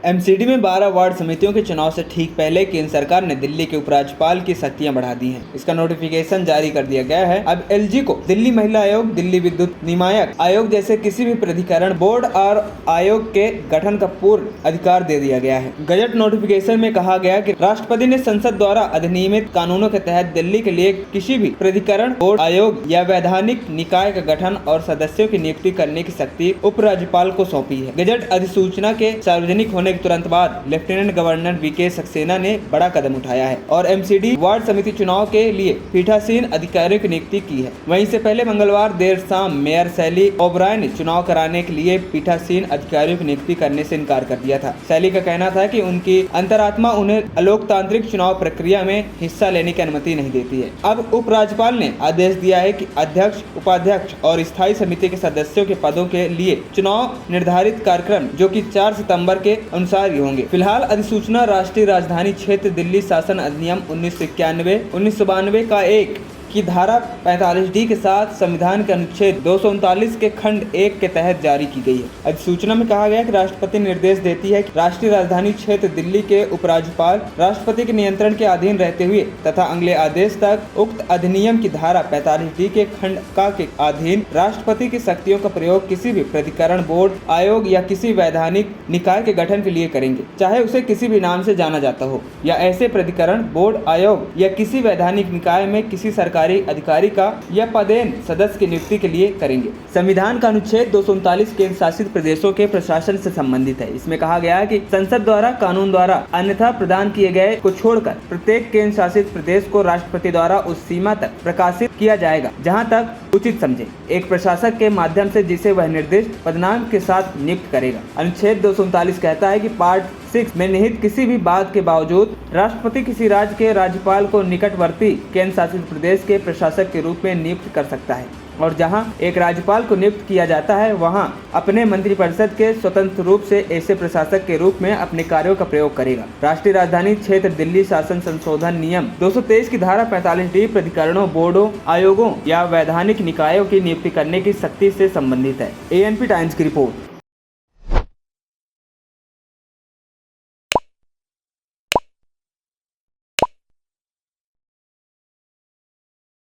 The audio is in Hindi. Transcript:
एमसीडी में 12 वार्ड समितियों के चुनाव से ठीक पहले केंद्र सरकार ने दिल्ली के उपराज्यपाल की शक्तियां बढ़ा दी हैं। इसका नोटिफिकेशन जारी कर दिया गया है। अब एलजी को दिल्ली महिला आयोग, दिल्ली विद्युत नियामक आयोग जैसे किसी भी प्राधिकरण, बोर्ड और आयोग के गठन का पूर्ण अधिकार दे दिया गया है। गजट नोटिफिकेशन में कहा गया कि राष्ट्रपति ने संसद द्वारा अधिनियमित कानूनों के तहत दिल्ली के लिए किसी भी प्राधिकरण, बोर्ड, आयोग या वैधानिक निकाय का गठन और सदस्यों की नियुक्ति करने की शक्ति उपराज्यपाल को सौंपी है। गजट अधिसूचना के सार्वजनिक होने के तुरंत बाद लेफ्टिनेंट गवर्नर वीके सक्सेना ने बड़ा कदम उठाया है और एमसीडी वार्ड समिति चुनाव के लिए पीठासीन अधिकारियों की नियुक्ति की है। वहीं से पहले मंगलवार देर शाम मेयर सैली ओब्रायन ने चुनाव कराने के लिए पीठासीन अधिकारियों की नियुक्ति करने से इनकार कर दिया था। सैली का कहना था कि उनकी अंतरात्मा उन्हें अलोकतांत्रिक चुनाव प्रक्रिया में हिस्सा लेने की अनुमति नहीं देती है। अब उपराज्यपाल ने आदेश दिया है कि अध्यक्ष, उपाध्यक्ष और स्थायी समिति के सदस्यों के पदों के लिए चुनाव निर्धारित कार्यक्रम जो कि 4 सितंबर के अनुसार ही होंगे। फिलहाल अधिसूचना राष्ट्रीय राजधानी क्षेत्र दिल्ली शासन अधिनियम 1991-1992 का की धारा 45D के साथ संविधान के अनुच्छेद 239 के खंड 1 के तहत जारी की गई है। अधिसूचना में कहा गया कि राष्ट्रपति निर्देश देती है कि राष्ट्रीय राजधानी क्षेत्र दिल्ली के उपराज्यपाल राष्ट्रपति के नियंत्रण के अधीन रहते हुए तथा अगले आदेश तक उक्त अधिनियम की धारा 45D के खंड का के अधीन राष्ट्रपति की शक्तियों का प्रयोग किसी भी प्राधिकरण, बोर्ड, आयोग या किसी वैधानिक निकाय के गठन के लिए करेंगे, चाहे उसे किसी भी नाम से जाना जाता हो, या ऐसे प्राधिकरण, बोर्ड, आयोग या किसी वैधानिक निकाय में किसी सरकारी अधिकारी का या पदेन सदस्य की नियुक्ति के लिए करेंगे। संविधान का अनुच्छेद 239 केंद्र शासित प्रदेशों के प्रशासन से संबंधित है। इसमें कहा गया है कि संसद द्वारा, कानून द्वारा अन्यथा प्रदान किए गए को छोड़कर प्रत्येक केंद्र शासित प्रदेश को राष्ट्रपति द्वारा उस सीमा तक प्रकाशित किया जाएगा जहां तक उचित समझे, एक प्रशासक के माध्यम से जिसे वह निर्दिष्ट पदनाम के साथ नियुक्त करेगा। अनुच्छेद 239 कहता है कि पार्ट 6 में निहित किसी भी बात के बावजूद राष्ट्रपति किसी राज्य के राज्यपाल को निकटवर्ती केंद्र शासित प्रदेश के प्रशासक के रूप में नियुक्त कर सकता है और जहां एक राज्यपाल को नियुक्त किया जाता है वहां अपने मंत्रिपरिषद के स्वतंत्र रूप से ऐसे प्रशासक के रूप में अपने कार्यों का प्रयोग करेगा। राष्ट्रीय राजधानी क्षेत्र दिल्ली शासन संशोधन नियम 223 की धारा 45D प्राधिकरणों, बोर्डों, आयोगों या वैधानिक निकायों की नियुक्ति करने की शक्ति से संबंधित है। ANP टाइम्स की रिपोर्ट।